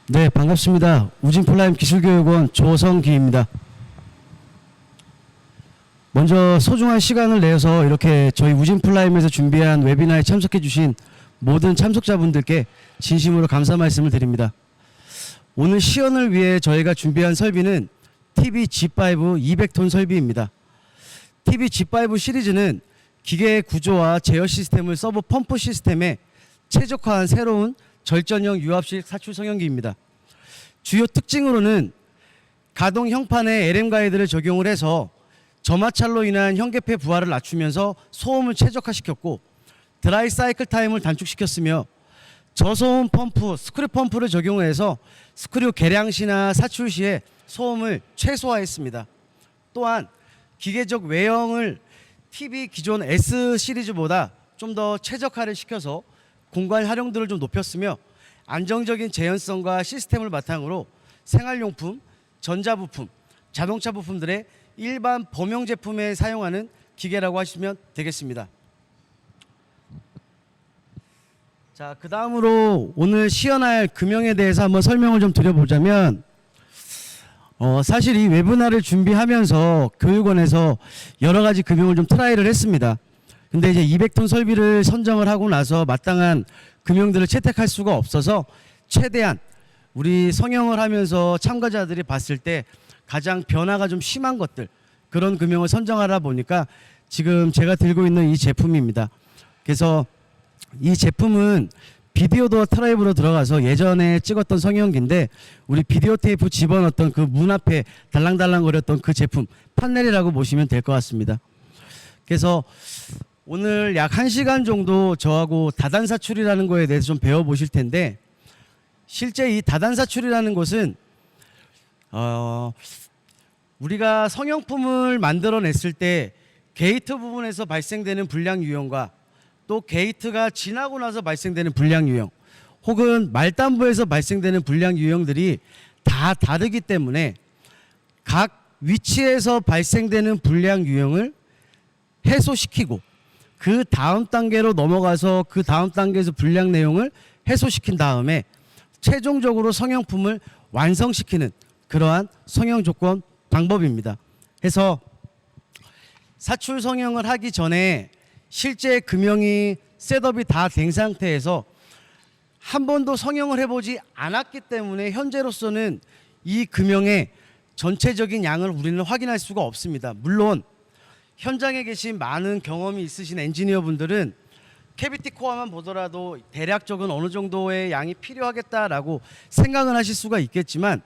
네, 반갑습니다. 우진플라임 기술교육원 조성기입니다. 먼저 소중한 시간을 내서 이렇게 저희 우진플라임에서 준비한 웨비나에 참석해 주신 모든 참석자분들께 진심으로 감사 말씀을 드립니다. 오늘 시연을 위해 저희가 준비한 설비는 TV G5 200톤 설비입니다. TV G5 시리즈는 기계의 구조와 제어 시스템을 서버 펌프 시스템에 최적화한 새로운 절전형 유압식 사출 성형기입니다. 주요 특징으로는 가동 형판에 LM 가이드를 적용을 해서 점화찰로 인한 현계폐 부하를 낮추면서 소음을 최적화시켰고, 드라이 사이클 타임을 단축시켰으며, 저소음 펌프, 스크류 펌프를 적용해서 스크류 개량 시나 사출 시에 소음을 최소화했습니다. 또한 기계적 외형을 TV 기존 S 시리즈보다 좀 더 최적화를 시켜서 공간 활용도를 좀 높였으며, 안정적인 재현성과 시스템을 바탕으로 생활용품, 전자부품, 자동차 부품들의 일반 범용 제품에 사용하는 기계라고 하시면 되겠습니다. 자, 그 다음으로 오늘 시연할 금형에 대해서 한번 설명을 좀 드려보자면, 사실 이 웨비나를 준비하면서 교육원에서 여러 가지 금형을 좀 트라이를 했습니다. 근데 이제 200톤 설비를 선정을 하고 나서 마땅한 금형들을 채택할 수가 없어서 최대한 우리 성형을 하면서 참가자들이 봤을 때 가장 변화가 좀 심한 것들, 그런 금형을 선정하다 보니까 지금 제가 들고 있는 이 제품입니다. 그래서 이 제품은 비디오 도어 트라이브로 들어가서 예전에 찍었던 성형기인데, 우리 비디오 테이프 집어넣었던 그 문 앞에 달랑달랑거렸던 그 제품 판넬이라고 보시면 될 것 같습니다. 그래서 오늘 약 1시간 정도 저하고 다단사출이라는 거에 대해서 좀 배워보실 텐데, 실제 이 다단사출이라는 것은 우리가 성형품을 만들어냈을 때 게이트 부분에서 발생되는 불량 유형과 또 게이트가 지나고 나서 발생되는 불량 유형, 혹은 말단부에서 발생되는 불량 유형들이 다 다르기 때문에 각 위치에서 발생되는 불량 유형을 해소시키고 그 다음 단계로 넘어가서 그 다음 단계에서 불량 내용을 해소시킨 다음에 최종적으로 성형품을 완성시키는 그러한 성형 조건 방법입니다. 해서 사출 성형을 하기 전에 실제 금형이 셋업이 다 된 상태에서 한 번도 성형을 해보지 않았기 때문에 현재로서는 이 금형의 전체적인 양을 우리는 확인할 수가 없습니다. 물론 현장에 계신 많은 경험이 있으신 엔지니어 분들은 캐비티 코어만 보더라도 대략적인 어느 정도의 양이 필요하겠다라고 생각을 하실 수가 있겠지만,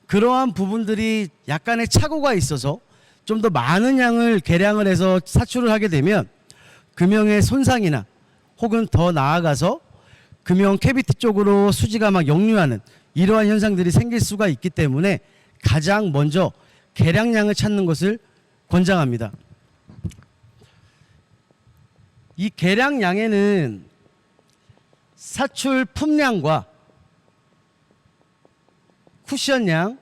그러한 부분들이 약간의 착오가 있어서 좀 더 많은 양을 계량을 해서 사출을 하게 되면 금형의 손상이나 혹은 더 나아가서 금형 캐비티 쪽으로 수지가 막 역류하는 이러한 현상들이 생길 수가 있기 때문에 가장 먼저 계량량을 찾는 것을 권장합니다. 이 계량량에는 사출 품량과 쿠션량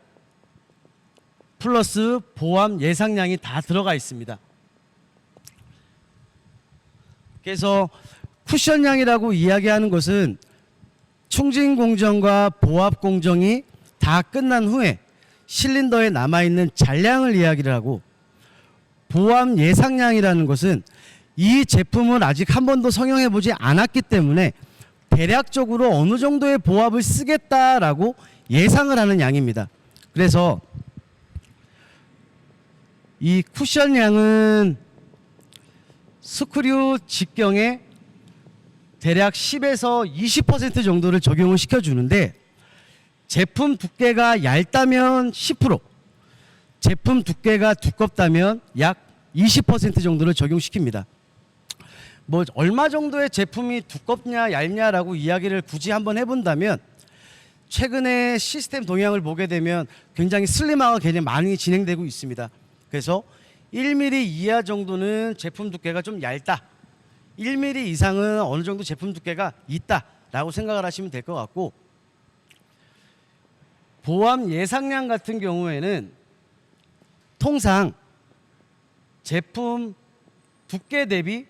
플러스 보암 예상량이 다 들어가 있습니다. 그래서 쿠션량이라고 이야기하는 것은 충진 공정과 보합 공정이 다 끝난 후에 실린더에 남아있는 잔량을 이야기를 하고, 보암 예상량이라는 것은 이 제품을 아직 한 번도 성형해보지 않았기 때문에 대략적으로 어느 정도의 보합을 쓰겠다라고 예상을 하는 양입니다. 그래서 이 쿠션량은 스크류 직경에 대략 10에서 20% 정도를 적용을 시켜주는데, 제품 두께가 얇다면 10%, 제품 두께가 두껍다면 약 20% 정도를 적용시킵니다. 뭐 얼마 정도의 제품이 두껍냐 얇냐라고 이야기를 굳이 한번 해본다면, 최근에 시스템 동향을 보게 되면 굉장히 슬림화가 굉장히 많이 진행되고 있습니다. 그래서 1mm 이하 정도는 제품 두께가 좀 얇다, 1mm 이상은 어느 정도 제품 두께가 있다라고 생각을 하시면 될 것 같고, 보암 예상량 같은 경우에는 통상 제품 두께 대비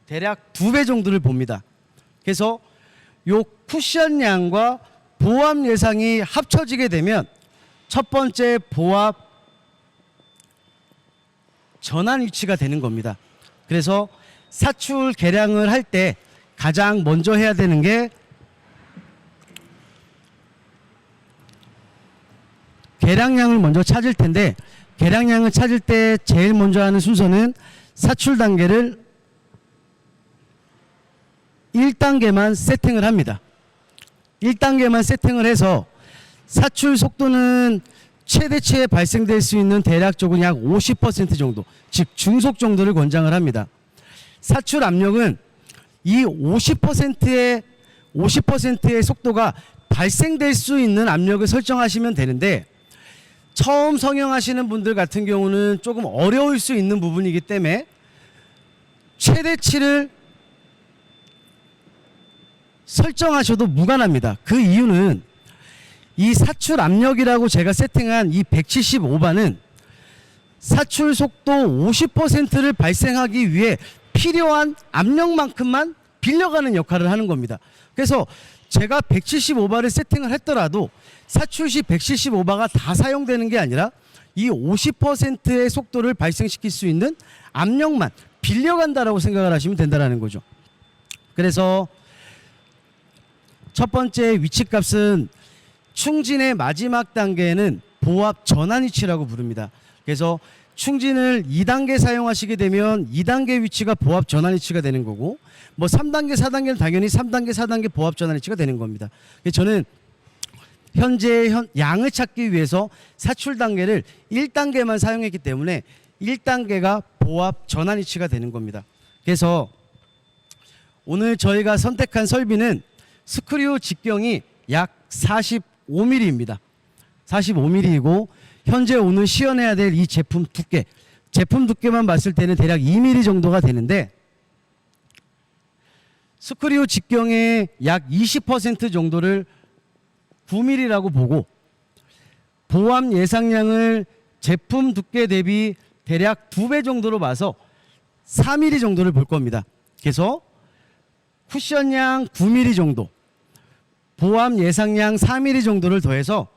대략 2배 정도를 봅니다. 그래서 요 쿠션량과 보압 예상이 합쳐지게 되면 첫 번째 보압 전환 위치가 되는 겁니다. 그래서 사출 계량을 할 때 가장 먼저 해야 되는 게 계량량을 먼저 찾을 텐데, 계량량을 찾을 때 제일 먼저 하는 순서는 사출 단계를 1단계만 세팅을 합니다. 1단계만 세팅을 해서 사출 속도는 최대치에 발생될 수 있는 대략적으로 약 50% 정도, 즉 중속 정도를 권장을 합니다. 사출 압력은 이 50%의 속도가 발생될 수 있는 압력을 설정하시면 되는데, 처음 성형하시는 분들 같은 경우는 조금 어려울 수 있는 부분이기 때문에 최대치를 설정하셔도 무관합니다. 그 이유는 이 사출 압력이라고 제가 세팅한 이 175바는 사출 속도 50%를 발생하기 위해 필요한 압력만큼만 빌려가는 역할을 하는 겁니다. 그래서 제가 175바를 세팅을 했더라도 사출 시 175바가 다 사용되는 게 아니라 이 50%의 속도를 발생시킬 수 있는 압력만 빌려간다라고 생각을 하시면 된다는 거죠. 그래서 첫 번째 위치값은 충진의 마지막 단계는 보압 전환 위치라고 부릅니다. 그래서 충진을 2단계 사용하시게 되면 2단계 위치가 보압 전환 위치가 되는 거고, 뭐 3단계, 4단계는 당연히 3단계, 4단계 보압 전환 위치가 되는 겁니다. 저는 현재 양을 찾기 위해서 사출 단계를 1단계만 사용했기 때문에 1단계가 보압 전환 위치가 되는 겁니다. 그래서 오늘 저희가 선택한 설비는 스크류 직경이 약 45mm입니다. 45mm이고 현재 오늘 시연해야 될 이 제품 두께만 봤을 때는 대략 2mm 정도가 되는데, 스크류 직경의 약 20% 정도를 9mm라고 보고 보압 예상량을 제품 두께 대비 대략 2배 정도로 봐서 4mm 정도를 볼 겁니다. 그래서 쿠션량 9mm 정도, 보압 예상량 4mm 정도를 더해서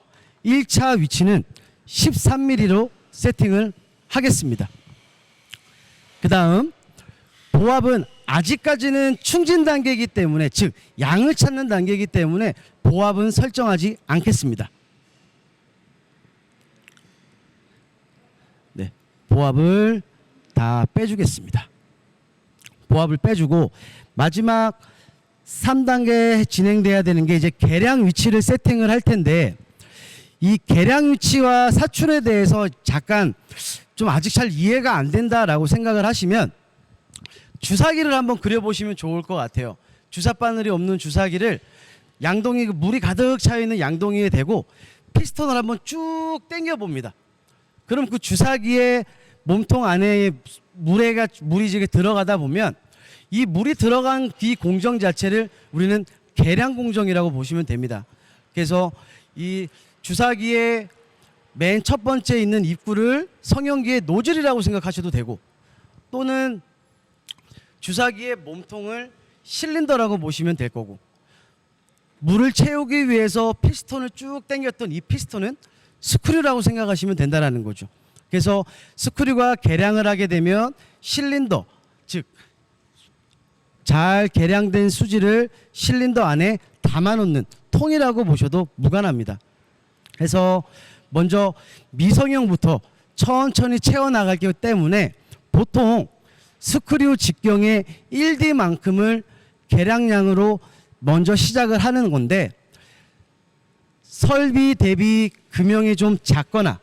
1차 위치는 13mm로 세팅을 하겠습니다. 그 다음 보압은 아직까지는 충진 단계이기 때문에, 즉 양을 찾는 단계이기 때문에 보압은 설정하지 않겠습니다. 네, 보압을 다 빼주겠습니다. 보압을 빼주고 마지막 3단계 진행돼야 되는 게 이제 계량 위치를 세팅을 할 텐데, 이 계량 위치와 사출에 대해서 잠깐 좀 아직 잘 이해가 안 된다라고 생각을 하시면 주사기를 한번 그려보시면 좋을 것 같아요. 주사 바늘이 없는 주사기를 양동이, 물이 가득 차 있는 양동이에 대고 피스톤을 한번 쭉 당겨 봅니다. 그럼 그 주사기의 몸통 안에 물이 지게 들어가다 보면 이 물이 들어간 이 공정 자체를 우리는 계량 공정이라고 보시면 됩니다. 그래서 이 주사기의 맨 첫 번째 있는 입구를 성형기의 노즐이라고 생각하셔도 되고, 또는 주사기의 몸통을 실린더라고 보시면 될 거고, 물을 채우기 위해서 피스톤을 쭉 당겼던 이 피스톤은 스크류라고 생각하시면 된다는 거죠. 그래서 스크류가 계량을 하게 되면 실린더, 즉 잘 계량된 수지를 실린더 안에 담아놓는 통이라고 보셔도 무관합니다. 그래서 먼저 미성형부터 천천히 채워나가기 때문에 보통 스크류 직경의 1D만큼을 계량량으로 먼저 시작을 하는 건데, 설비 대비 금형이 좀 작거나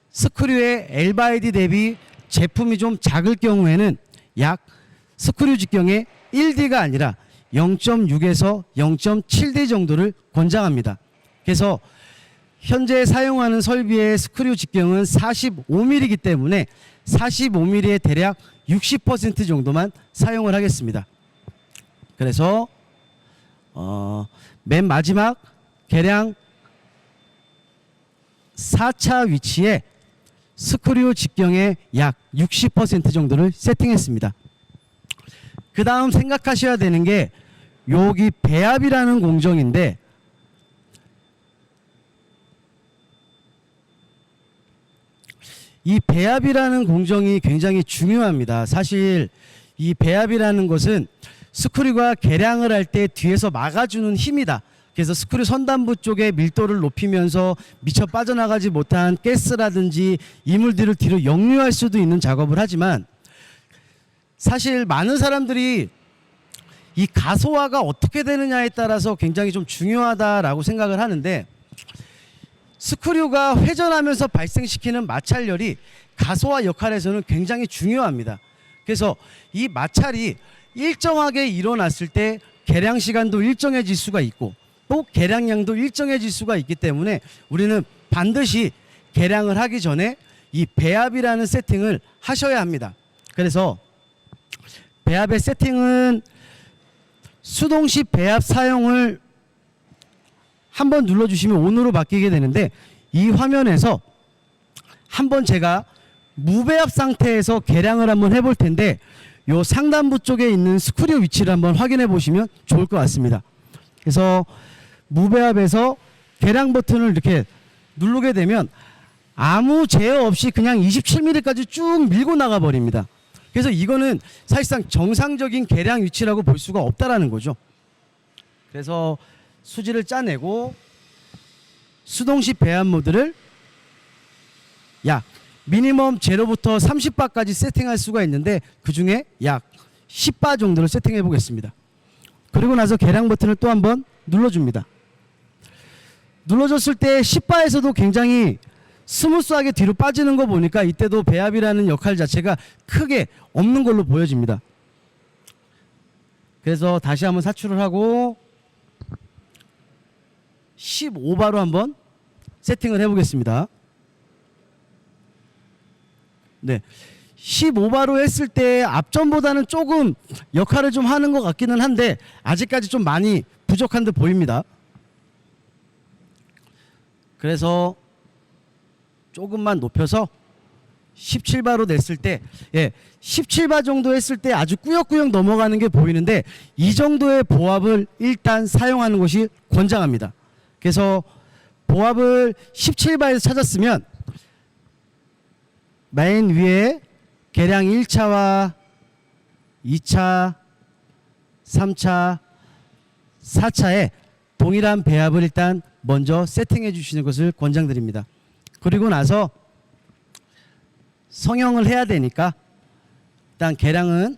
스크류의 L/D 대비 제품이 좀 작을 경우에는 약 스크류 직경의 1D가 아니라 0.6에서 0.7D 정도를 권장합니다. 그래서 현재 사용하는 설비의 스크류 직경은 45mm이기 때문에 45mm의 대략 60% 정도만 사용을 하겠습니다. 그래서 맨 마지막 계량 4차 위치에 스크류 직경의 약 60% 정도를 세팅했습니다. 그 다음 생각하셔야 되는 게 여기 배압이라는 공정인데, 이 배압이라는 공정이 굉장히 중요합니다. 사실 이 배압이라는 것은 스크류가 개량을 할 때 뒤에서 막아주는 힘이다. 그래서 스크류 선단부 쪽에 밀도를 높이면서 미처 빠져나가지 못한 가스라든지 이물들을 뒤로 역류할 수도 있는 작업을 하지만, 사실 많은 사람들이 이 가소화가 어떻게 되느냐에 따라서 굉장히 좀 중요하다라고 생각을 하는데, 스크류가 회전하면서 발생시키는 마찰열이 가소화 역할에서는 굉장히 중요합니다. 그래서 이 마찰이 일정하게 일어났을 때 개량 시간도 일정해질 수가 있고 또 개량량도 일정해질 수가 있기 때문에 우리는 반드시 개량을 하기 전에 이 배압이라는 세팅을 하셔야 합니다. 그래서 배압의 세팅은 수동식 배압 사용을 한번 눌러주시면 ON으로 바뀌게 되는데, 이 화면에서 한번 제가 무배압 상태에서 개량을 한번 해볼 텐데 요 상단부 쪽에 있는 스크류 위치를 한번 확인해 보시면 좋을 것 같습니다. 그래서 무배압에서 개량 버튼을 이렇게 누르게 되면 아무 제어 없이 그냥 27mm까지 쭉 밀고 나가 버립니다. 그래서 이거는 사실상 정상적인 개량 위치라고 볼 수가 없다라는 거죠. 그래서 수지를 짜내고 수동식 배압 모드를 약 미니멈 0부터 30바까지 세팅할 수가 있는데 그 중에 약 10바 정도를 세팅해 보겠습니다. 그리고 나서 개량 버튼을 또 한번 눌러줍니다. 눌러줬을 때 10바에서도 굉장히 스무스하게 뒤로 빠지는 거 보니까 이때도 배압이라는 역할 자체가 크게 없는 걸로 보여집니다. 그래서 다시 한번 사출을 하고 15바로 한번 세팅을 해보겠습니다. 네, 15바로 했을 때 앞전보다는 조금 역할을 좀 하는 것 같기는 한데 아직까지 좀 많이 부족한 듯 보입니다. 그래서 조금만 높여서 17바로 냈을 때, 17바 정도 했을 때 아주 꾸역꾸역 넘어가는 게 보이는데 이 정도의 보압을 일단 사용하는 것이 권장합니다. 그래서 보압을 17바에서 찾았으면 맨 위에 개량 1차와 2차, 3차, 4차에 동일한 배압을 일단 먼저 세팅해 주시는 것을 권장드립니다. 그리고 나서 성형을 해야 되니까 일단 개량은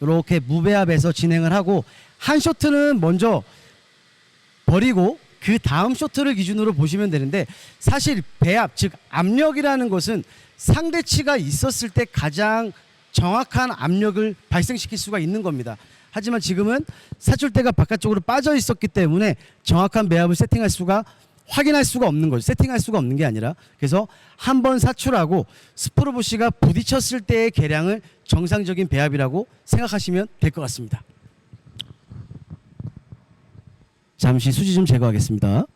이렇게 무배압에서 진행을 하고 한 쇼트는 먼저 버리고 그 다음 쇼트를 기준으로 보시면 되는데, 사실 배압 즉 압력이라는 것은 상대치가 있었을 때 가장 정확한 압력을 발생시킬 수가 있는 겁니다. 하지만 지금은 사출대가 바깥쪽으로 빠져 있었기 때문에 정확한 배압을 확인할 수가 없는 거죠. 세팅할 수가 없는 게 아니라. 그래서 한번 사출하고 스프로부시가 부딪혔을 때의 개량을 정상적인 배압이라고 생각하시면 될 것 같습니다. 잠시 수지 좀 제거하겠습니다.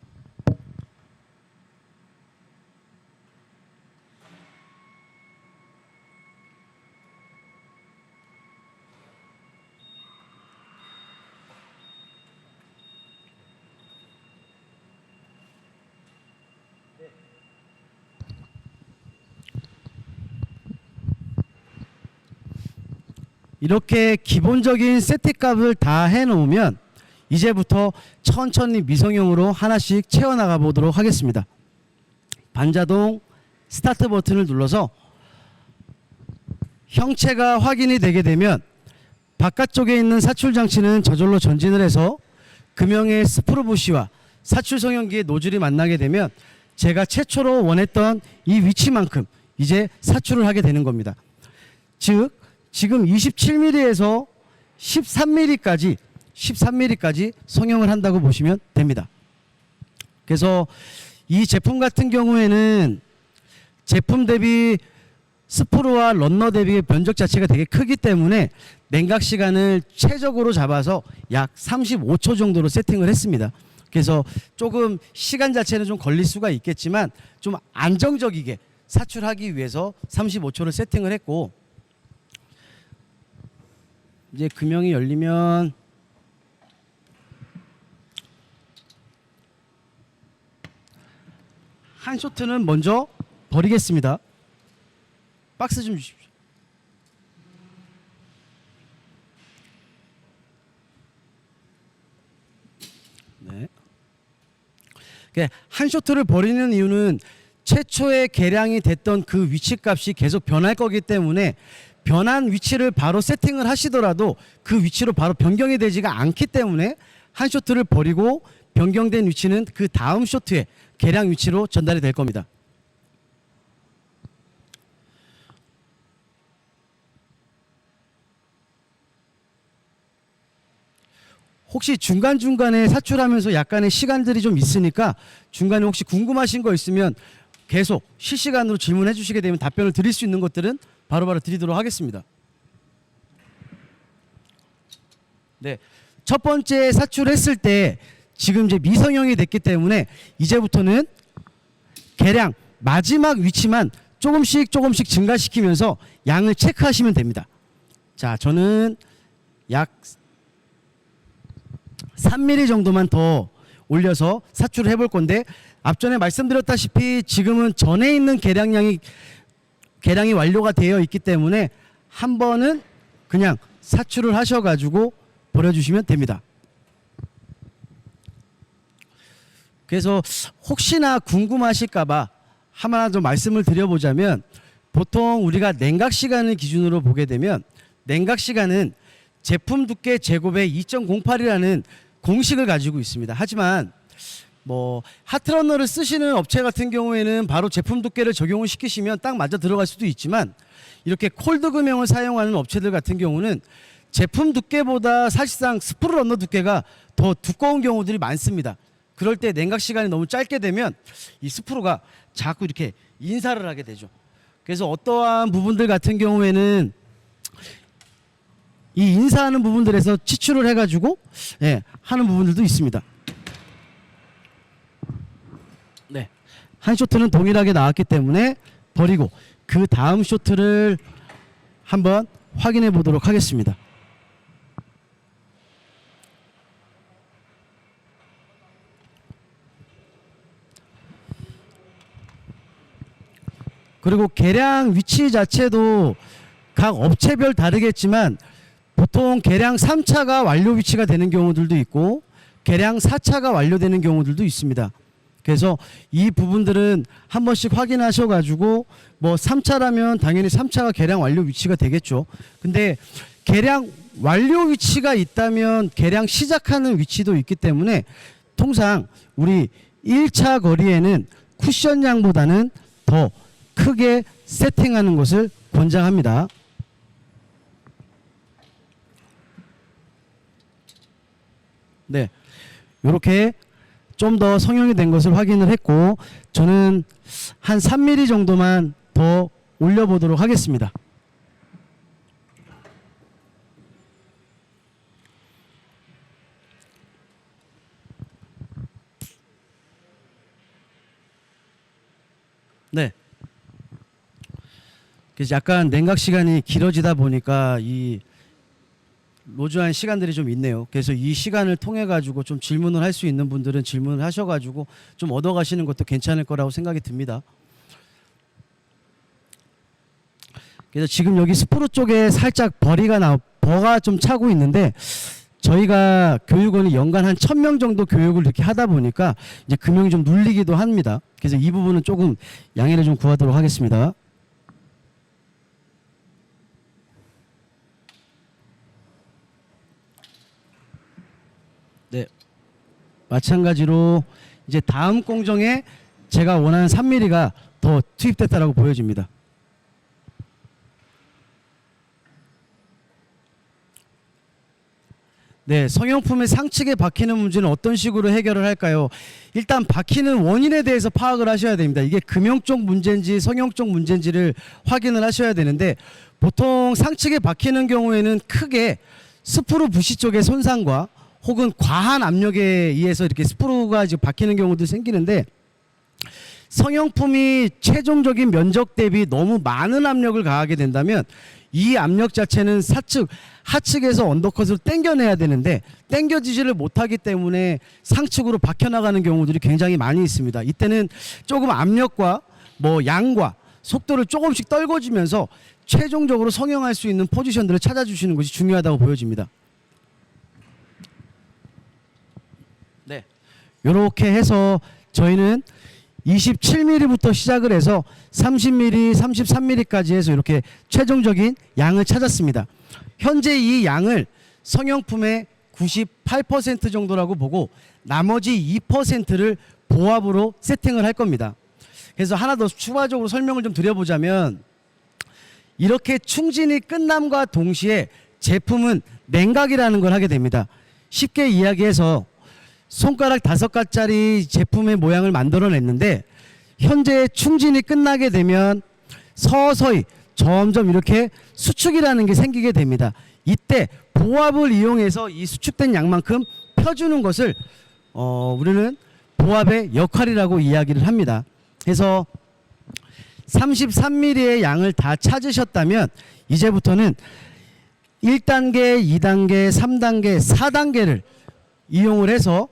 이렇게 기본적인 세팅값을 다 해놓으면 이제부터 천천히 미성형으로 하나씩 채워나가 보도록 하겠습니다. 반자동 스타트 버튼을 눌러서 형체가 확인이 되게 되면 바깥쪽에 있는 사출 장치는 저절로 전진을 해서 금형의 스프로부시와 사출 성형기의 노즐이 만나게 되면 제가 최초로 원했던 이 위치만큼 이제 사출을 하게 되는 겁니다. 즉 지금 27mm에서 13mm까지 성형을 한다고 보시면 됩니다. 그래서 이 제품 같은 경우에는 제품 대비 스프로와 런너 대비의 변적 자체가 되게 크기 때문에 냉각 시간을 최적으로 잡아서 약 35초 정도로 세팅을 했습니다. 그래서 조금 시간 자체는 좀 걸릴 수가 있겠지만 좀 안정적이게 사출하기 위해서 35초를 세팅을 했고, 이제 금형이 열리면 한 쇼트는 먼저 버리겠습니다. 박스 좀 주십시오. 네. 한 쇼트를 버리는 이유는 최초에 계량이 됐던 그 위치값이 계속 변할 거기 때문에 변한 위치를 바로 세팅을 하시더라도 그 위치로 바로 변경이 되지가 않기 때문에 한 쇼트를 버리고 변경된 위치는 그 다음 쇼트에 계량 위치로 전달이 될 겁니다. 혹시 중간중간에 사출하면서 약간의 시간들이 좀 있으니까 중간에 혹시 궁금하신 거 있으면 계속 실시간으로 질문해 주시게 되면 답변을 드릴 수 있는 것들은 바로바로 드리도록 하겠습니다. 네, 첫 번째 사출했을 때 지금 이제 미성형이 됐기 때문에 이제부터는 계량 마지막 위치만 조금씩 증가시키면서 양을 체크하시면 됩니다. 자, 저는 약 3mm 정도만 더 올려서 사출을 해볼 건데 앞전에 말씀드렸다시피 지금은 전에 있는 계량이 완료가 되어 있기 때문에 한 번은 그냥 사출을 하셔가지고 버려주시면 됩니다. 그래서 혹시나 궁금하실까봐 하나 좀 말씀을 드려보자면 보통 우리가 냉각 시간을 기준으로 보게 되면 냉각 시간은 제품 두께 제곱에 2.08이라는 공식을 가지고 있습니다. 하지만 뭐 하트러너를 쓰시는 업체 같은 경우에는 바로 제품 두께를 적용을 시키시면 딱 맞아 들어갈 수도 있지만 이렇게 콜드 금형을 사용하는 업체들 같은 경우는 제품 두께보다 사실상 스프루 러너 두께가 더 두꺼운 경우들이 많습니다. 그럴 때 냉각 시간이 너무 짧게 되면 이 스프루가 자꾸 이렇게 인사를 하게 되죠. 그래서 어떠한 부분들 같은 경우에는 이 인사하는 부분들에서 치출을 해가지고 하는 부분들도 있습니다. 네, 한 쇼트는 동일하게 나왔기 때문에 버리고 그 다음 쇼트를 한번 확인해 보도록 하겠습니다. 그리고 계량 위치 자체도 각 업체별 다르겠지만 보통 계량 3차가 완료 위치가 되는 경우들도 있고 계량 4차가 완료되는 경우들도 있습니다. 그래서 이 부분들은 한 번씩 확인하셔가지고 뭐 3차라면 당연히 3차가 계량 완료 위치가 되겠죠. 근데 계량 완료 위치가 있다면 계량 시작하는 위치도 있기 때문에 통상 우리 1차 거리에는 쿠션 양보다는 더 크게 세팅하는 것을 권장합니다. 네, 이렇게 좀 더 성형이 된 것을 확인을 했고 저는 한 3mm 정도만 더 올려보도록 하겠습니다. 네, 그래서 약간 냉각 시간이 길어지다 보니까 이 로즈한 시간들이 좀 있네요. 그래서 이 시간을 통해 가지고 좀 질문을 할 수 있는 분들은 질문을 하셔가지고 좀 얻어가시는 것도 괜찮을 거라고 생각이 듭니다. 그래서 지금 여기 스프루 쪽에 살짝 버가 좀 차고 있는데 저희가 교육원이 연간 한 1000명 정도 교육을 이렇게 하다 보니까 이제 금형이 좀 눌리기도 합니다. 그래서 이 부분은 조금 양해를 좀 구하도록 하겠습니다. 네, 마찬가지로 이제 다음 공정에 제가 원하는 3mm가 더 투입됐다라고 보여집니다. 네, 성형품의 상측에 박히는 문제는 어떤 식으로 해결을 할까요? 일단 박히는 원인에 대해서 파악을 하셔야 됩니다. 이게 금형 쪽 문제인지 성형 쪽 문제인지를 확인을 하셔야 되는데 보통 상측에 박히는 경우에는 크게 스프루 부시 쪽의 손상과 혹은 과한 압력에 의해서 이렇게 스프루가 지금 박히는 경우도 생기는데 성형품이 최종적인 면적 대비 너무 많은 압력을 가하게 된다면 이 압력 자체는 하측에서 언더컷으로 당겨내야 되는데 당겨지지를 못하기 때문에 상측으로 박혀나가는 경우들이 굉장히 많이 있습니다. 이때는 조금 압력과 뭐 양과 속도를 조금씩 떨궈주면서 최종적으로 성형할 수 있는 포지션들을 찾아주시는 것이 중요하다고 보여집니다. 네, 이렇게 해서 저희는 27mm부터 시작을 해서 30mm, 33mm까지 해서 이렇게 최종적인 양을 찾았습니다. 현재 이 양을 성형품의 98% 정도라고 보고 나머지 2%를 보합으로 세팅을 할 겁니다. 그래서 하나 더 추가적으로 설명을 좀 드려보자면, 이렇게 충진이 끝남과 동시에 제품은 냉각이라는 걸 하게 됩니다. 쉽게 이야기해서 손가락 5가짜리 제품의 모양을 만들어냈는데, 현재 충진이 끝나게 되면 서서히 점점 이렇게 수축이라는 게 생기게 됩니다. 이때 보합을 이용해서 이 수축된 양만큼 펴주는 것을 우리는 보합의 역할이라고 이야기를 합니다. 그래서 33mm의 양을 다 찾으셨다면 이제부터는 1단계, 2단계, 3단계, 4단계를 이용을 해서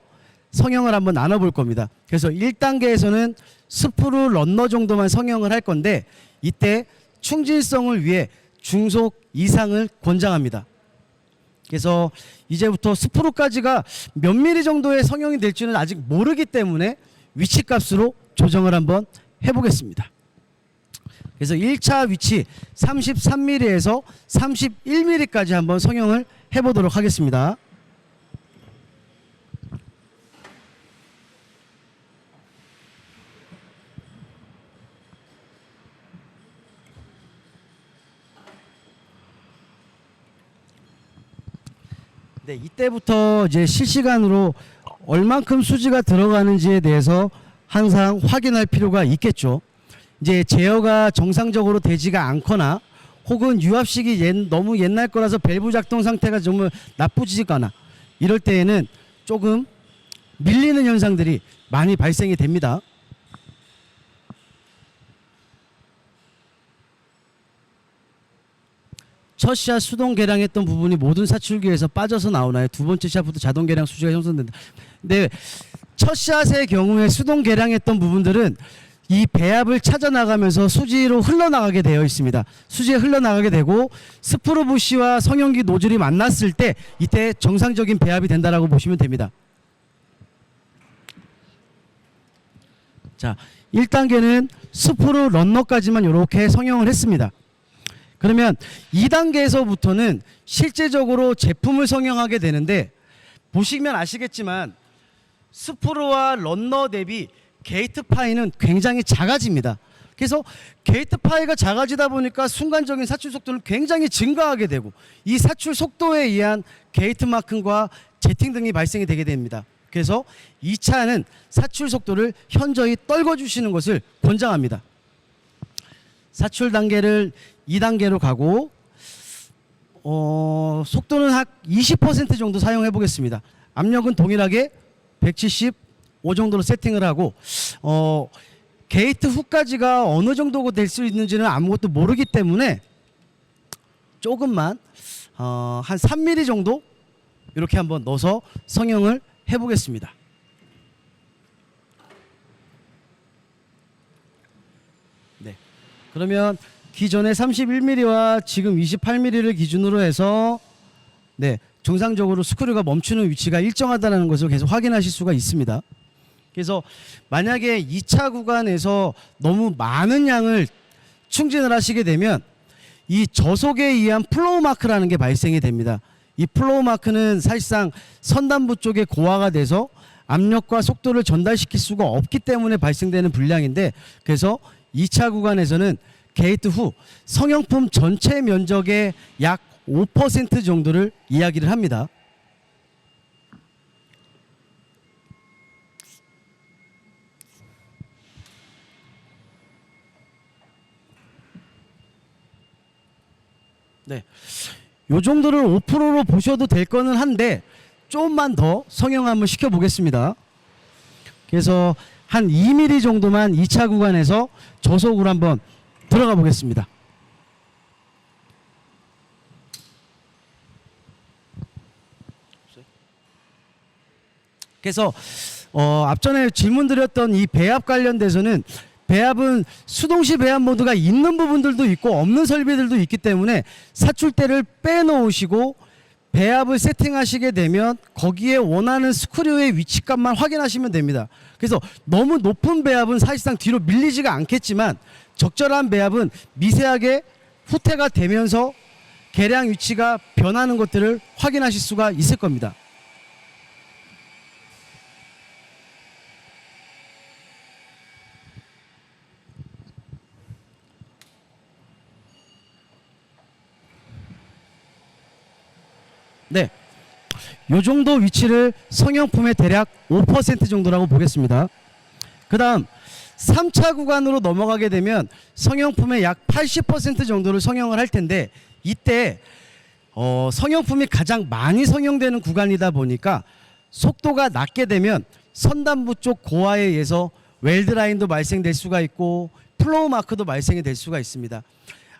성형을 한번 나눠볼 겁니다. 그래서 1단계에서는 스프루 런너 정도만 성형을 할 건데, 이때 충진성을 위해 중속 이상을 권장합니다. 그래서 이제부터 스프루까지가 몇 미리 정도의 성형이 될지는 아직 모르기 때문에 위치값으로 조정을 한번 해보겠습니다. 그래서 1차 위치 33mm에서 31mm까지 한번 성형을 해보도록 하겠습니다. 네, 이때부터 이제 실시간으로 얼만큼 수지가 들어가는지에 대해서 항상 확인할 필요가 있겠죠. 이제 제어가 정상적으로 되지가 않거나, 혹은 유압식이 너무 옛날 거라서 밸브 작동 상태가 좀 나쁘지거나 이럴 때에는 조금 밀리는 현상들이 많이 발생이 됩니다. 첫 샷 수동 개량했던 부분이 모든 사출기에서 빠져서 나오나요? 두 번째 샷부터 자동 개량 수지가 형성된다. 네, 첫 샷의 경우에 수동 개량했던 부분들은 이 배합을 찾아 나가면서 수지로 흘러나가게 되어 있습니다. 수지에 흘러나가게 되고, 스프루 부시와 성형기 노즐이 만났을 때 이때 정상적인 배합이 된다라고 보시면 됩니다. 자, 1단계는 스프루 런너까지만 이렇게 성형을 했습니다. 그러면 2단계에서부터는 실제적으로 제품을 성형하게 되는데, 보시면 아시겠지만 스프루와 런너 대비 게이트 파이는 굉장히 작아집니다. 그래서 게이트 파이가 작아지다 보니까 순간적인 사출 속도는 굉장히 증가하게 되고, 이 사출 속도에 의한 게이트 마킹과 제팅 등이 발생이 되게 됩니다. 그래서 2차는 사출 속도를 현저히 떨궈주시는 것을 권장합니다. 사출 단계를 2단계로 가고, 속도는 한 20% 정도 사용해 보겠습니다. 압력은 동일하게 175 정도로 세팅을 하고, 게이트 후까지가 어느 정도가 될 수 있는지는 아무것도 모르기 때문에 조금만 한 3mm 정도 이렇게 한번 넣어서 성형을 해 보겠습니다. 네, 그러면 기존의 31mm와 지금 28mm를 기준으로 해서 정상적으로 스크류가 멈추는 위치가 일정하다는 것을 계속 확인하실 수가 있습니다. 그래서 만약에 2차 구간에서 너무 많은 양을 충진을 하시게 되면 이 저속에 의한 플로우 마크라는 게 발생이 됩니다. 이 플로우 마크는 사실상 선단부 쪽에 고화가 돼서 압력과 속도를 전달시킬 수가 없기 때문에 발생되는 불량인데, 그래서 2차 구간에서는 게이트 후 성형품 전체 면적의 약 5% 정도를 이야기를 합니다. 네, 요 정도를 5%로 보셔도 될 거는 한데 조금만 더 성형 한번 시켜 보겠습니다. 그래서 한 2mm 정도만 2차 구간에서 저속으로 한번 들어가 보겠습니다. 그래서 앞전에 질문 드렸던 이 배합 관련돼서는 배압은 수동시 배압 모드가 있는 부분들도 있고 없는 설비들도 있기 때문에 사출대를 빼놓으시고 배압을 세팅하시게 되면 거기에 원하는 스크류의 위치값만 확인하시면 됩니다. 그래서 너무 높은 배압은 사실상 뒤로 밀리지가 않겠지만 적절한 배압은 미세하게 후퇴가 되면서 계량 위치가 변하는 것들을 확인하실 수가 있을 겁니다. 네, 요 정도 위치를 성형품의 대략 5% 정도라고 보겠습니다. 그 다음 3차 구간으로 넘어가게 되면 성형품의 약 80% 정도를 성형을 할 텐데 이때 성형품이 가장 많이 성형되는 구간이다 보니까 속도가 낮게 되면 선단부 쪽 고화에 의해서 웰드라인도 발생될 수가 있고 플로우 마크도 발생이 될 수가 있습니다.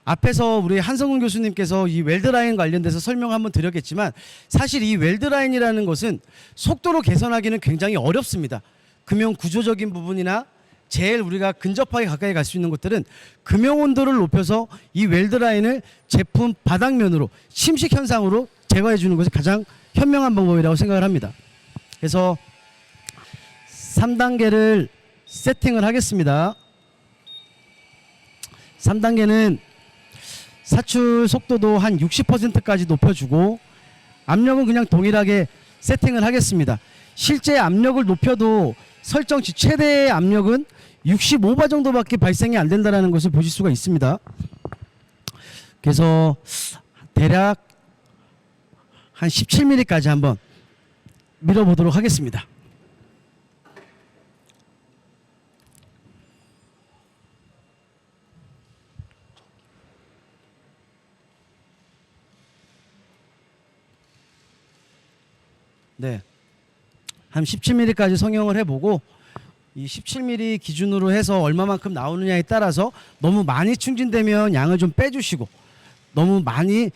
앞에서 우리 한성훈 교수님께서 이 웰드라인 관련돼서 설명 한번 드렸겠지만 사실 이 웰드라인이라는 것은 속도로 개선하기는 굉장히 어렵습니다. 금형 구조적인 부분이나 제일 우리가 근접하게 가까이 갈 수 있는 것들은 금형 온도를 높여서 이 웰드라인을 제품 바닥면으로 침식 현상으로 제거해 주는 것이 가장 현명한 방법이라고 생각을 합니다. 그래서 3단계를 세팅을 하겠습니다. 3단계는 사출 속도도 한 60%까지 높여주고 압력은 그냥 동일하게 세팅을 하겠습니다. 실제 압력을 높여도 설정치 최대의 압력은 65바 정도밖에 발생이 안 된다는 것을 보실 수가 있습니다. 그래서 대략 한 17mm까지 한번 밀어보도록 하겠습니다. 네, 한 17mm까지 성형을 해보고 이 17mm 기준으로 해서 얼마만큼 나오느냐에 따라서 너무 많이 충진되면 양을 좀 빼주시고 너무 많이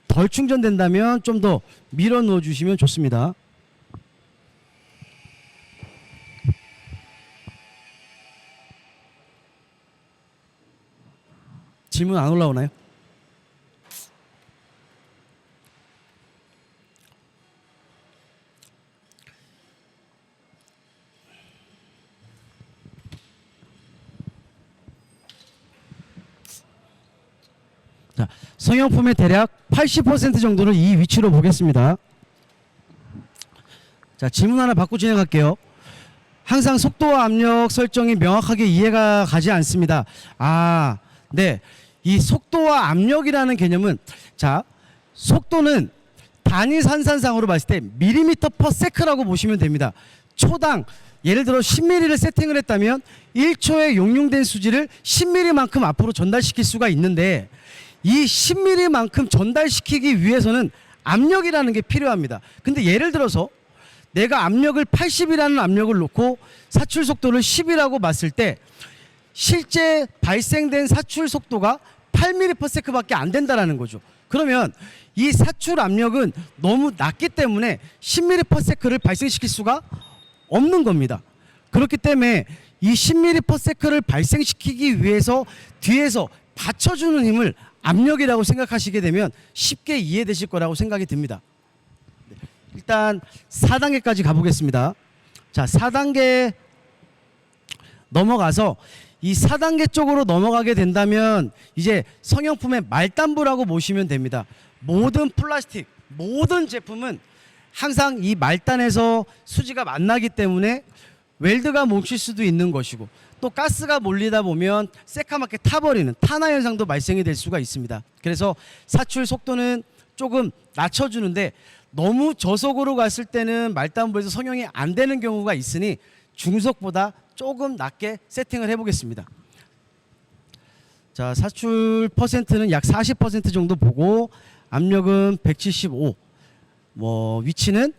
덜 충전된다면 좀 더 밀어 넣어 주시면 좋습니다. 질문 안 올라오나요? 자, 성형품의 대략 80% 정도를 이 위치로 보겠습니다. 자, 질문 하나 받고 진행할게요. 항상 속도와 압력 설정이 명확하게 이해가 가지 않습니다. 아, 네. 이 속도와 압력이라는 개념은 자, 속도는 단위 산산상으로 봤을 때 밀리미터 퍼 세크라고 보시면 됩니다. 초당 예를 들어 10mm를 세팅을 했다면 1초에 용융된 수지를 10mm만큼 앞으로 전달시킬 수가 있는데 이 10mm만큼 전달시키기 위해서는 압력이라는 게 필요합니다. 근데 예를 들어서 내가 압력을 80이라는 압력을 놓고 사출 속도를 10이라고 봤을 때 실제 발생된 사출 속도가 8mm/s 밖에 안 된다는 거죠. 그러면 이 사출 압력은 너무 낮기 때문에 10mm/s를 발생시킬 수가 없는 겁니다. 그렇기 때문에 이 10mm/s를 발생시키기 위해서 뒤에서 받쳐주는 힘을 압력이라고 생각하시게 되면 쉽게 이해되실 거라고 생각이 듭니다. 일단 4단계까지 가보겠습니다. 자, 4단계 넘어가서 이 4단계 쪽으로 넘어가게 된다면 이제 성형품의 말단부라고 보시면 됩니다. 모든 플라스틱, 모든 제품은 항상 이 말단에서 수지가 만나기 때문에 웰드가 멈출 수도 있는 것이고 또 가스가 몰리다 보면 새카맣게 타버리는 탄화 현상도 발생이 될 수가 있습니다. 그래서 사출 속도는 조금 낮춰주는데 너무 저속으로 갔을 때는 말단부에서 성형이 안 되는 경우가 있으니 중속보다 조금 낮게 세팅을 해보겠습니다. 자, 사출 퍼센트는 약 40% 정도 보고 압력은 175. 위치는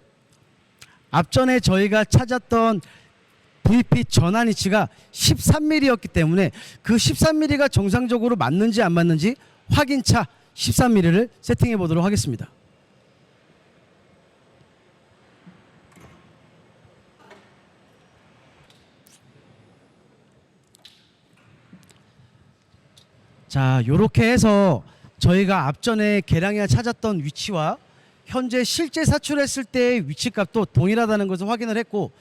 앞전에 저희가 찾았던 VP 전환 위치가 13mm였기 때문에 그 13mm가 정상적으로 맞는지 안 맞는지 확인차 13mm를 세팅해 보도록 하겠습니다. 자, 요렇게 해서 저희가 앞전에 계량해 찾았던 위치와 현재 실제 사출했을 때의 위치값도 동일하다는 것을 확인을 했고,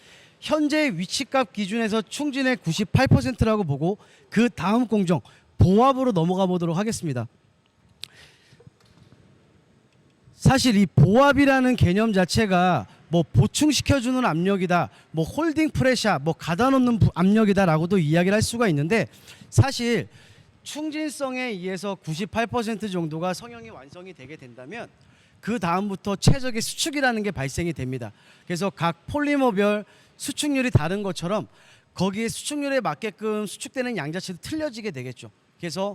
현재 위치값 기준에서 충진의 98%라고 보고 그 다음 공정 보합으로 넘어가 보도록 하겠습니다. 사실 이 보합이라는 개념 자체가 뭐 보충시켜주는 압력이다, 뭐 홀딩 프레셔, 뭐 가다놓는 압력이다라고도 이야기를 할 수가 있는데, 사실 충진성에 의해서 98% 정도가 성형이 완성이 되게 된다면 그 다음부터 최적의 수축이라는 게 발생이 됩니다. 그래서 각 폴리머별 수축률이 다른 것처럼 거기에 수축률에 맞게끔 수축되는 양 자체도 틀려지게 되겠죠. 그래서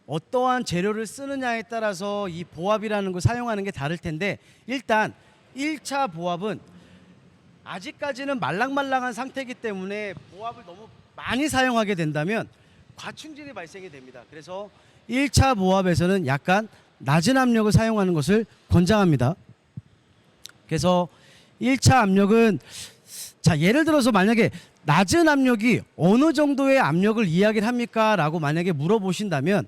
어떠한 재료를 쓰느냐에 따라서 이 보합이라는 걸 사용하는 게 다를 텐데, 일단 1차 보합은 아직까지는 말랑말랑한 상태이기 때문에 보합을 너무 많이 사용하게 된다면 과충진이 발생이 됩니다. 그래서 1차 보합에서는 약간 낮은 압력을 사용하는 것을 권장합니다. 그래서 1차 압력은, 자, 예를 들어서 만약에 낮은 압력이 어느 정도의 압력을 이야기를 합니까? 라고 만약에 물어보신다면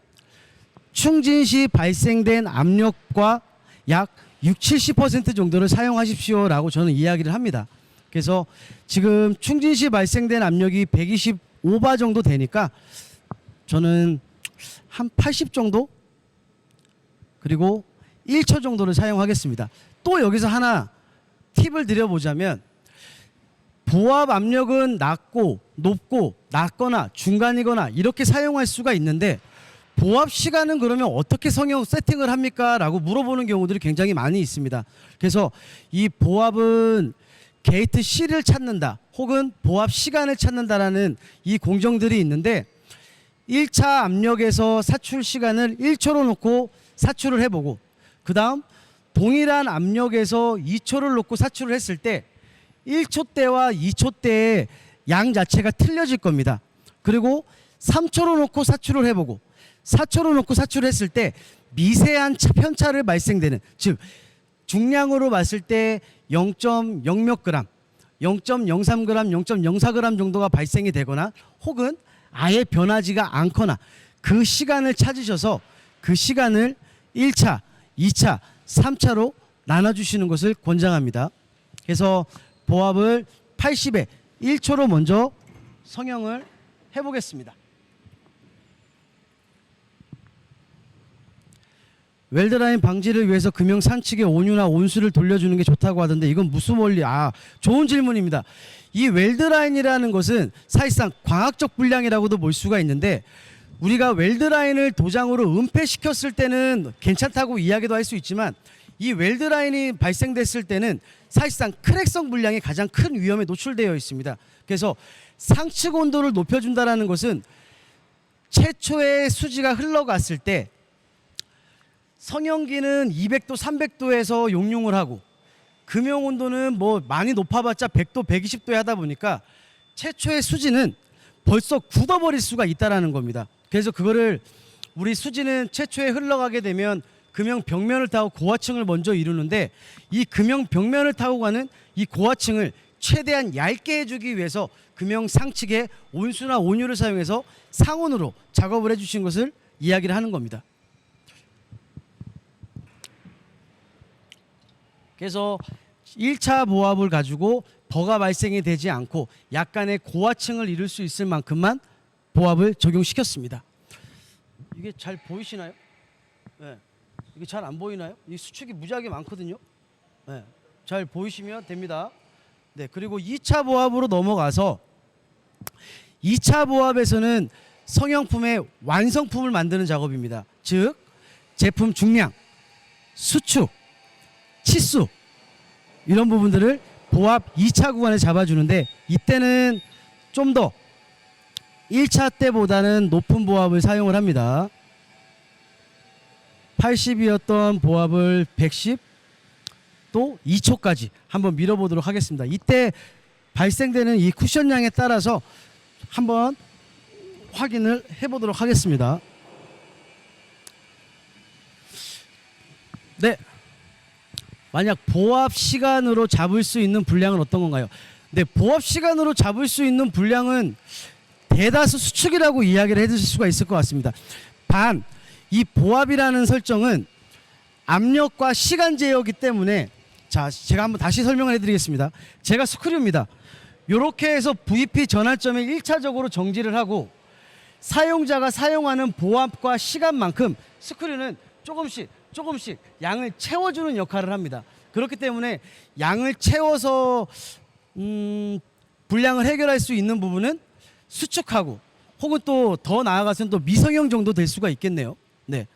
충진 시 발생된 압력과 약 60-70% 정도를 사용하십시오 라고 저는 이야기를 합니다. 그래서 지금 충진 시 발생된 압력이 125바 정도 되니까 저는 한 80 정도, 그리고 1초 정도를 사용하겠습니다. 또 여기서 하나 팁을 드려보자면, 보합 압력은 낮고 높고 낮거나 중간이거나 이렇게 사용할 수가 있는데, 보합 시간은 그러면 어떻게 성형 세팅을 합니까? 라고 물어보는 경우들이 굉장히 많이 있습니다. 그래서 이 보합은 게이트 C를 찾는다 혹은 보합 시간을 찾는다라는 이 공정들이 있는데, 1차 압력에서 사출 시간을 1초로 놓고 사출을 해보고, 그 다음 동일한 압력에서 2초를 놓고 사출을 했을 때 1초 때와 2초 때의 양 자체가 틀려질 겁니다. 그리고 3초로 놓고 사출을 해보고 4초로 놓고 사출을 했을 때 미세한 편차를 발생되는, 즉 중량으로 봤을 때 0.0 몇 그램, 0.03g, 0.04g 정도가 발생이 되거나 혹은 아예 변하지가 않거나 그 시간을 찾으셔서 그 시간을 1차, 2차, 3차로 나눠주시는 것을 권장합니다. 그래서 보합을 80에 1초로 먼저 성형을 해보겠습니다. 웰드라인 방지를 위해서 금형 산측에 온유나 온수를 돌려주는 게 좋다고 하던데, 이건 무슨 원리? 좋은 질문입니다. 이 웰드라인이라는 것은 사실상 광학적 불량이라고도 볼 수가 있는데, 우리가 웰드라인을 도장으로 은폐시켰을 때는 괜찮다고 이야기도 할 수 있지만, 이 웰드라인이 발생됐을 때는 사실상 크랙성 불량이 가장 큰 위험에 노출되어 있습니다. 그래서 상측 온도를 높여준다는 것은 최초의 수지가 흘러갔을 때 성형기는 200도, 300도에서 용융을 하고, 금형 온도는 뭐 많이 높아봤자 100도, 120도에 하다 보니까 최초의 수지는 벌써 굳어버릴 수가 있다라는 겁니다. 그래서 그거를 우리 수지는 최초에 흘러가게 되면 금형 벽면을 타고 고화층을 먼저 이루는데, 이 금형 벽면을 타고 가는 이 고화층을 최대한 얇게 해주기 위해서 금형 상측에 온수나 온유를 사용해서 상온으로 작업을 해주신 것을 이야기를 하는 겁니다. 그래서 1차 보합을 가지고 버가 발생이 되지 않고 약간의 고화층을 이룰 수 있을 만큼만 보합을 적용시켰습니다. 이게 잘 보이시나요? 네. 이게 잘 안 보이나요? 이 수축이 무지하게 많거든요. 네. 잘 보이시면 됩니다. 네. 그리고 2차 보합으로 넘어가서 2차 보합에서는 성형품의 완성품을 만드는 작업입니다. 즉 제품 중량, 수축, 치수 이런 부분들을 보합 2차 구간에 잡아주는데, 이때는 좀 더 1차 때보다는 높은 보합을 사용을 합니다. 80이었던 보합을 110, 또 2초까지 한번 밀어보도록 하겠습니다. 이때 발생되는 이 쿠션량에 따라서 한번 확인을 해보도록 하겠습니다. 네. 만약 보합 시간으로 잡을 수 있는 분량은 어떤 건가요? 네, 보합 시간으로 잡을 수 있는 분량은 대다수 수축이라고 이야기를 해주실 수가 있을 것 같습니다. 단 이 보압이라는 설정은 압력과 시간 제어이기 때문에, 자, 제가 한번 다시 설명을 해드리겠습니다. 제가 스크류입니다. 이렇게 해서 VP 전환점에 1차적으로 정지를 하고 사용자가 사용하는 보압과 시간만큼 스크류는 조금씩 양을 채워주는 역할을 합니다. 그렇기 때문에 양을 채워서 불량을 해결할 수 있는 부분은 수축하고, 혹은 또 더 나아가서는 또 미성형 정도 될 수가 있겠네요. 네.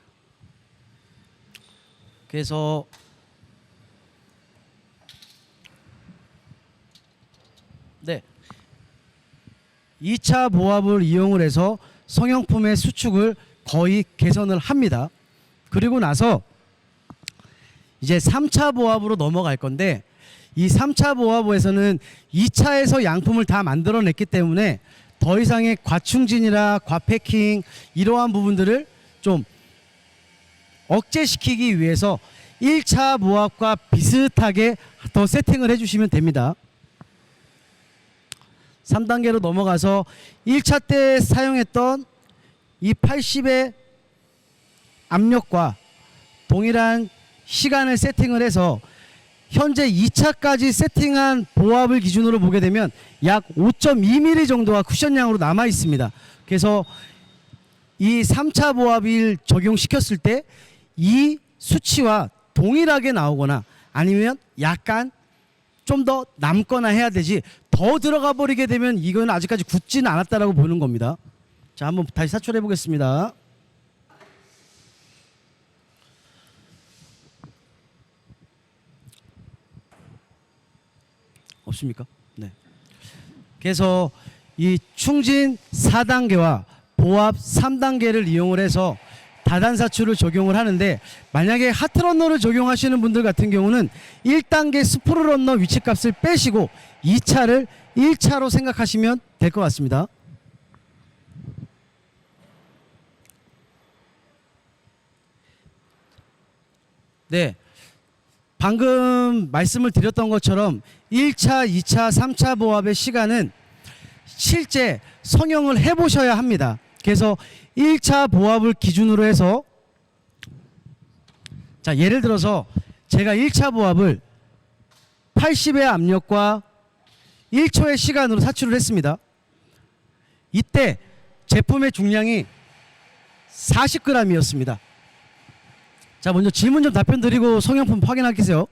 그래서 네, 2차 보압을 이용을 해서 성형품의 수축을 거의 개선을 합니다. 그리고 나서 이제 3차 보압으로 넘어갈 건데, 이 3차 보압에서는 2차에서 양품을 다 만들어냈기 때문에 더 이상의 과충진이나 과패킹 이러한 부분들을 좀 억제시키기 위해서 1차 보압과 비슷하게 더 세팅을 해주시면 됩니다. 3단계로 넘어가서 1차 때 사용했던 이 80의 압력과 동일한 시간을 세팅을 해서 현재 2차까지 세팅한 보압을 기준으로 보게 되면 약 5.2mm 정도가 쿠션량으로 남아 있습니다. 그래서 이 3차 보압을 적용시켰을 때 이 수치와 동일하게 나오거나 아니면 약간 좀 더 남거나 해야 되지, 더 들어가 버리게 되면 이건 아직까지 굳지는 않았다라고 보는 겁니다. 자, 한번 다시 사출해 보겠습니다. 없습니까? 네. 그래서 이 충진 4단계와 보압 3단계를 이용을 해서 다단 사출을 적용을 하는데, 만약에 하트런너를 적용하시는 분들 같은 경우는 1단계 스프루 런너 위치값을 빼시고 2차를 1차로 생각하시면 될 것 같습니다. 네, 방금 말씀을 드렸던 것처럼 1차, 2차, 3차 보압의 시간은 실제 성형을 해보셔야 합니다. 그래서 1차 보압을 기준으로 해서, 자, 예를 들어서 제가 1차 보압을 80의 압력과 1초의 시간으로 사출을 했습니다. 이때 제품의 중량이 40g이었습니다. 자, 먼저 질문 좀 답변 드리고 성형품 확인하겠어요.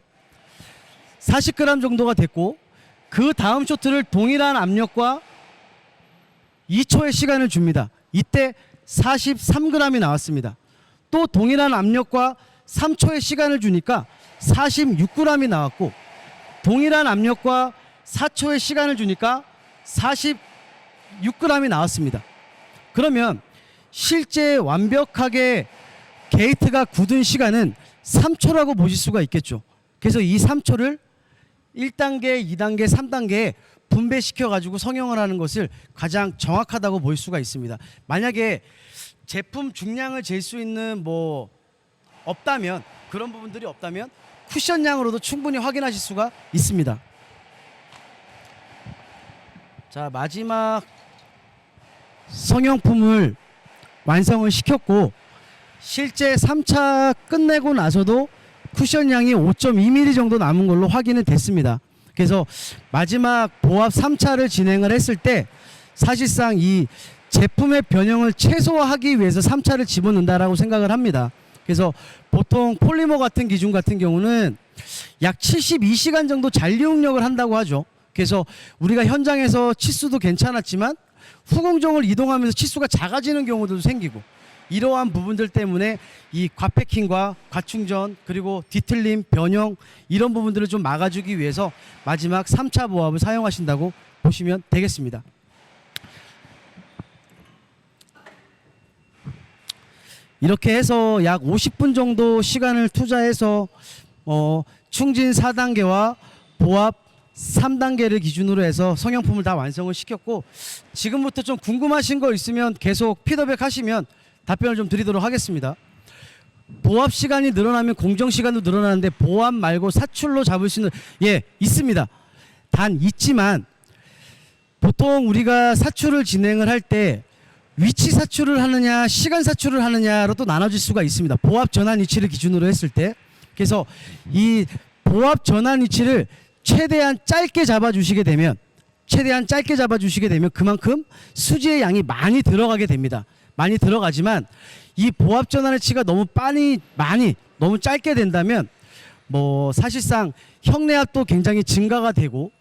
40g 정도가 됐고, 그 다음 쇼트를 동일한 압력과 2초의 시간을 줍니다. 이때 43g이 나왔습니다. 또 동일한 압력과 3초의 시간을 주니까 46g이 나왔고, 동일한 압력과 4초의 시간을 주니까 46g이 나왔습니다. 그러면 실제 완벽하게 게이트가 굳은 시간은 3초라고 보실 수가 있겠죠. 그래서 이 3초를 1단계, 2단계, 3단계에 분배시켜 가지고 성형을 하는 것을 가장 정확하다고 볼 수가 있습니다. 만약에 제품 중량을 잴 수 있는 뭐 없다면, 그런 부분들이 없다면 쿠션량으로도 충분히 확인하실 수가 있습니다. 자, 마지막 성형품을 완성을 시켰고, 실제 3차 끝내고 나서도 쿠션량이 5.2mm 정도 남은 걸로 확인이 됐습니다. 그래서 마지막 보압 3차를 진행을 했을 때 사실상 이 제품의 변형을 최소화하기 위해서 3차를 집어넣는다라고 생각을 합니다. 그래서 보통 폴리머 같은 기준 같은 경우는 약 72시간 정도 잔류응력을 한다고 하죠. 그래서 우리가 현장에서 치수도 괜찮았지만 후공정을 이동하면서 치수가 작아지는 경우도 생기고, 이러한 부분들 때문에 이 과패킹과 과충전 그리고 뒤틀림, 변형 이런 부분들을 좀 막아주기 위해서 마지막 3차 보압을 사용하신다고 보시면 되겠습니다. 이렇게 해서 약 50분 정도 시간을 투자해서 충진 4단계와 보압 3단계를 기준으로 해서 성형품을 다 완성을 시켰고, 지금부터 좀 궁금하신 거 있으면 계속 피드백 하시면 답변을 좀 드리도록 하겠습니다. 보압 시간이 늘어나면 공정 시간도 늘어나는데 보압 말고 사출로 잡을 수 있는, 예, 있습니다. 단 있지만 보통 우리가 사출을 진행을 할 때 위치 사출을 하느냐 시간 사출을 하느냐로 또 나눠질 수가 있습니다. 보합 전환 위치를 기준으로 했을 때. 그래서 이 보합 전환 위치를 최대한 짧게 잡아주시게 되면 그만큼 수지의 양이 많이 들어가게 됩니다. 많이 들어가지만 이 보합 전환 위치가 너무 너무 짧게 된다면 뭐 사실상 형내압도 굉장히 증가가 되고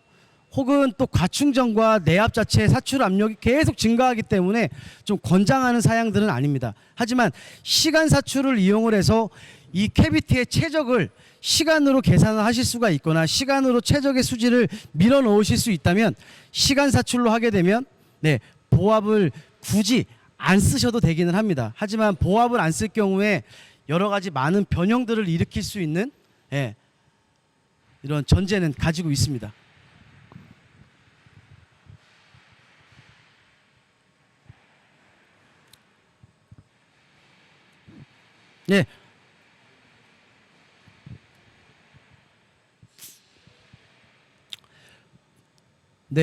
혹은 또 과충전과 내압 자체의 사출 압력이 계속 증가하기 때문에 좀 권장하는 사양들은 아닙니다. 하지만 시간 사출을 이용을 해서 이 캐비티의 최적을 시간으로 계산을 하실 수가 있거나 시간으로 최적의 수지를 밀어 넣으실 수 있다면 시간 사출로 하게 되면 보합을 굳이 안 쓰셔도 되기는 합니다. 하지만 보합을 안 쓸 경우에 여러 가지 많은 변형들을 일으킬 수 있는 이런 전제는 가지고 있습니다.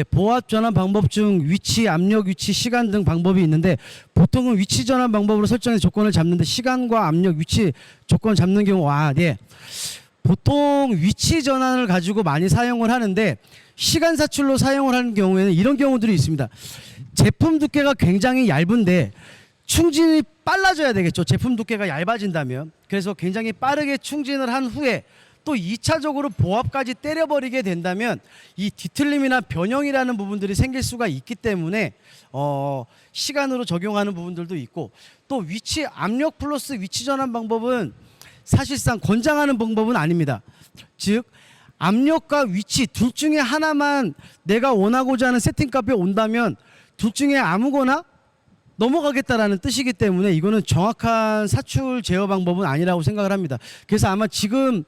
보합 전환 방법 중 위치, 압력, 위치, 시간 등 방법이 있는데 보통은 위치 전환 방법으로 설정의 조건을 잡는데 시간과 압력, 위치 조건 잡는 경우 보통 위치 전환을 가지고 많이 사용을 하는데 시간 사출로 사용을 하는 경우에는 이런 경우들이 있습니다. 제품 두께가 굉장히 얇은데 충진이 빨라져야 되겠죠. 제품 두께가 얇아진다면. 그래서 굉장히 빠르게 충진을 한 후에 또 2차적으로 보합까지 때려버리게 된다면 이 뒤틀림이나 변형이라는 부분들이 생길 수가 있기 때문에 시간으로 적용하는 부분들도 있고 또 위치 압력 플러스 위치 전환 방법은 사실상 권장하는 방법은 아닙니다. 즉 압력과 위치 둘 중에 하나만 내가 원하고자 하는 세팅값에 온다면 둘 중에 아무거나 넘어가겠다라는 뜻이기 때문에 이거는 정확한 사출 제어 방법은 아니라고 생각을 합니다. 그래서 아마 지금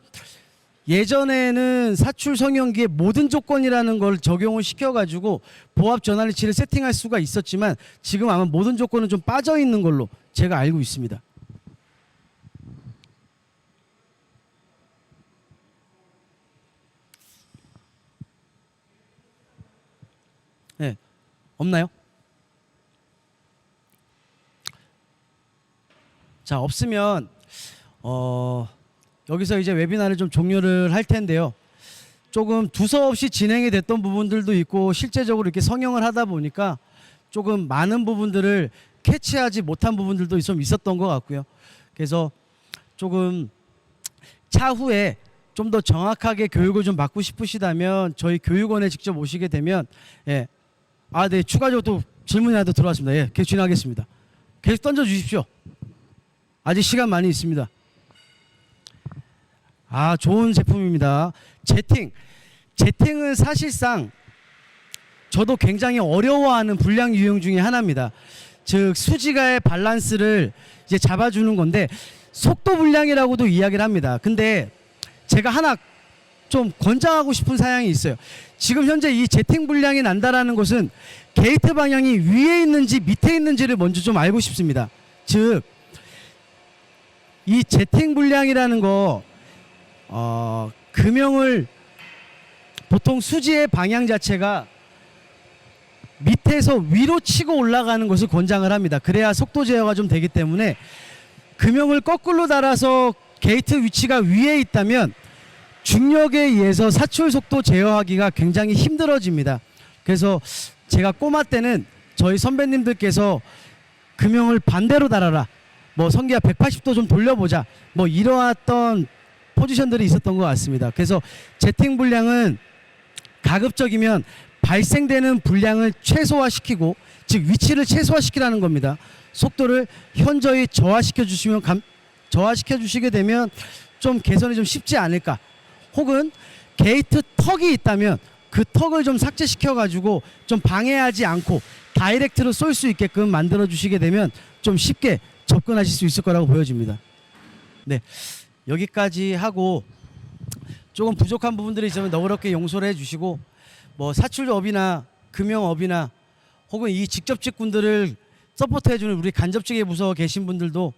예전에는 사출 성형기의 모든 조건이라는 걸 적용을 시켜가지고 보합 전환 위치를 세팅할 수가 있었지만 지금 아마 모든 조건은 좀 빠져 있는 걸로 제가 알고 있습니다. 없나요? 자, 없으면 여기서 이제 웨비나를 좀 종료를 할 텐데요. 조금 두서없이 진행이 됐던 부분들도 있고 실제적으로 이렇게 성형을 하다 보니까 조금 많은 부분들을 캐치하지 못한 부분들도 좀 있었던 것 같고요. 그래서 조금 차후에 좀 더 정확하게 교육을 좀 받고 싶으시다면 저희 교육원에 직접 오시게 되면 추가적으로 또 질문이 하나 더 들어왔습니다. 계속 진행하겠습니다. 계속 던져주십시오. 아직 시간 많이 있습니다. 좋은 제품입니다. 제팅은 사실상 저도 굉장히 어려워하는 불량 유형 중에 하나입니다. 즉 수지가의 밸런스를 이제 잡아주는 건데 속도 불량이라고도 이야기를 합니다. 근데 제가 하나 좀 권장하고 싶은 사양이 있어요. 지금 현재 이 제팅 불량이 난다라는 것은 게이트 방향이 위에 있는지 밑에 있는지를 먼저 좀 알고 싶습니다. 즉 이 제팅 불량이라는 거 금형을 보통 수지의 방향 자체가 밑에서 위로 치고 올라가는 것을 권장을 합니다. 그래야 속도 제어가 좀 되기 때문에 금형을 거꾸로 달아서 게이트 위치가 위에 있다면 중력에 의해서 사출 속도 제어하기가 굉장히 힘들어집니다. 그래서 제가 꼬마 때는 저희 선배님들께서 금형을 반대로 달아라, 성기압 180도 좀 돌려보자, 이러했던 포지션들이 있었던 것 같습니다. 그래서 제팅 불량은 가급적이면 발생되는 불량을 최소화시키고, 즉 위치를 최소화시키라는 겁니다. 속도를 현저히 저하시켜 주시게 되면 좀 개선이 좀 쉽지 않을까. 혹은 게이트 턱이 있다면 그 턱을 좀 삭제시켜 가지고 좀 방해하지 않고 다이렉트로 쏠 수 있게끔 만들어 주시게 되면 좀 쉽게 접근하실 수 있을 거라고 보여집니다. 여기까지 하고 조금 부족한 부분들이 있으면 너그럽게 용서를 해주시고 사출업이나 금형업이나 혹은 이 직접직군들을 서포트해주는 우리 간접직의 부서 계신 분들도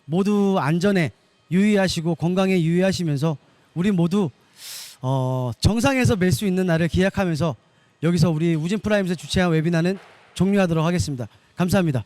모두 안전에 유의하시고 건강에 유의하시면서 우리 모두 정상에서 뵐 수 있는 날을 기약하면서 여기서 우리 우진프라임에서 주최한 웨비나는 종료하도록 하겠습니다. 감사합니다.